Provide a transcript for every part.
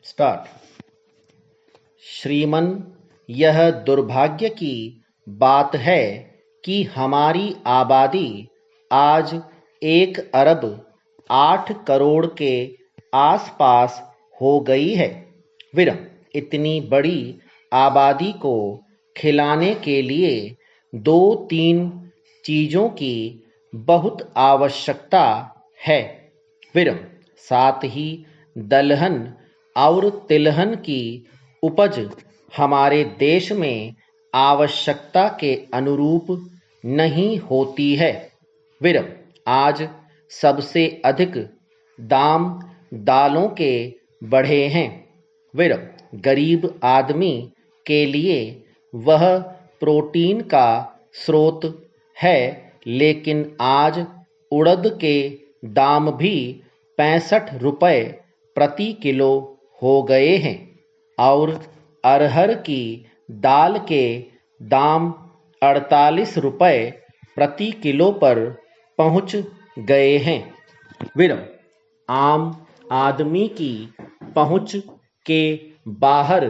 Start. श्रीमन, यह दुर्भाग्य की बात है कि हमारी आबादी आज 1 अरब 8 करोड़ के आसपास हो गई है। विरम, इतनी बड़ी आबादी को खिलाने के लिए 2-3 चीज़ों की बहुत आवश्यकता है। विरम, साथ ही दलहन और तिलहन की उपज हमारे देश में आवश्यकता के अनुरूप नहीं होती है। विरम, आज सबसे अधिक दाम दालों के बढ़े हैं। विरम, गरीब आदमी के लिए वह प्रोटीन का स्रोत है, लेकिन आज उड़द के दाम भी 65 रुपये प्रति किलो हो गए हैं और अरहर की दाल के दाम 48 रुपये प्रति किलो पर पहुंच गए हैं। विरम, आम आदमी की पहुंच के बाहर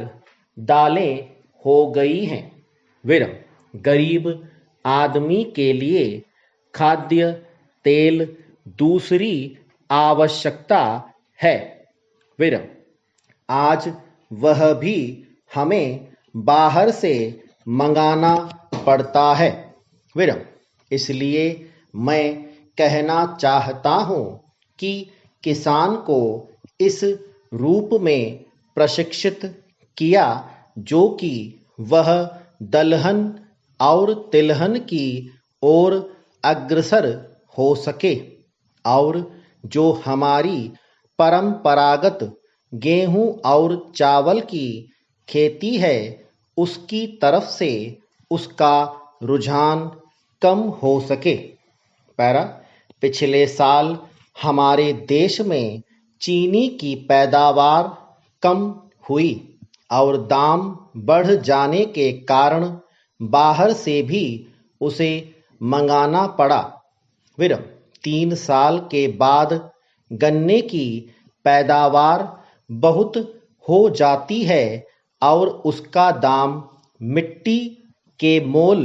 दालें हो गई हैं। विरम, गरीब आदमी के लिए खाद्य तेल दूसरी आवश्यकता है। विरम, आज वह भी हमें बाहर से मंगाना पड़ता है। विरम, इसलिए मैं कहना चाहता हूँ कि किसान को इस रूप में प्रशिक्षित किया जो कि वह दलहन और तिलहन की ओर अग्रसर हो सके और जो हमारी परंपरागत गेहूं और चावल की खेती है उसकी तरफ से उसका रुझान कम हो सके। पैरा, पिछले साल हमारे देश में चीनी की पैदावार कम हुई और दाम बढ़ जाने के कारण बाहर से भी उसे मंगाना पड़ा। विरम, 3 साल के बाद गन्ने की पैदावार बहुत हो जाती है और उसका दाम मिट्टी के मोल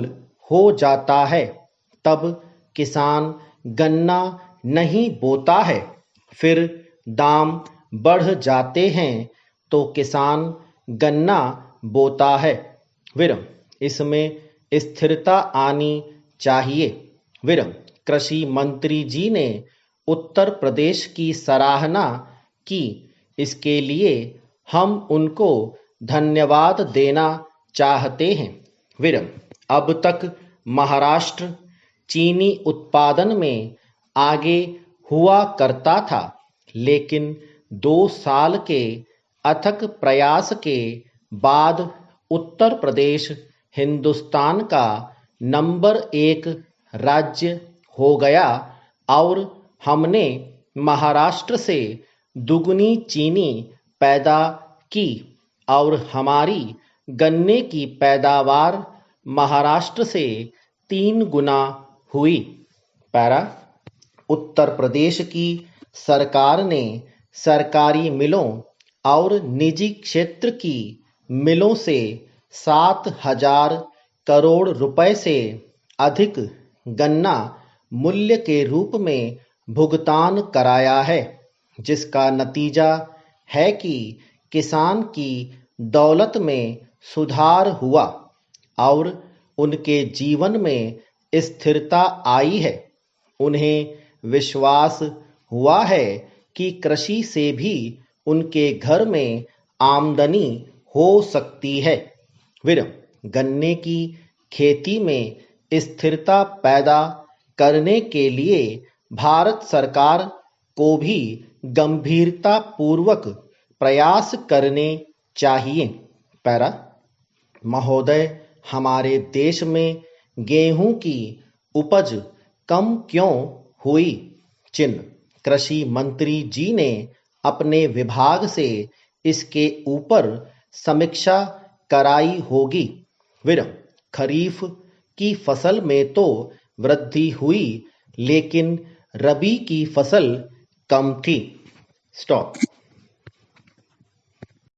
हो जाता है, तब किसान गन्ना नहीं बोता है। फिर दाम बढ़ जाते हैं तो किसान गन्ना बोता है। विरम, इसमें स्थिरता आनी चाहिए। विरम, कृषि मंत्री जी ने उत्तर प्रदेश की सराहना की, इसके लिए हम उनको धन्यवाद देना चाहते हैं। विरम, अब तक महाराष्ट्र चीनी उत्पादन में आगे हुआ करता था, लेकिन 2 साल के अथक प्रयास के बाद उत्तर प्रदेश हिंदुस्तान का नंबर 1 राज्य हो गया और हमने महाराष्ट्र से दुगनी चीनी पैदा की और हमारी गन्ने की पैदावार महाराष्ट्र से 3 गुना हुई। पैरा, उत्तर प्रदेश की सरकार ने सरकारी मिलों और निजी क्षेत्र की मिलों से 7,000 करोड़ रुपए से अधिक गन्ना मूल्य के रूप में भुगतान कराया है, जिसका नतीजा है कि किसान की दौलत में सुधार हुआ और उनके जीवन में स्थिरता आई है। उन्हें विश्वास हुआ है कि कृषि से भी उनके घर में आमदनी हो सकती है। विरम, गन्ने की खेती में स्थिरता पैदा करने के लिए भारत सरकार को भी गंभीरता पूर्वक प्रयास करने चाहिए। पैरा, महोदय, हमारे देश में गेहूं की उपज कम क्यों हुई? चिन्ह, कृषि मंत्री जी ने अपने विभाग से इसके ऊपर समीक्षा कराई होगी। विरम, खरीफ की फसल में तो वृद्धि हुई, लेकिन रबी की फसल कम थी। स्टॉप।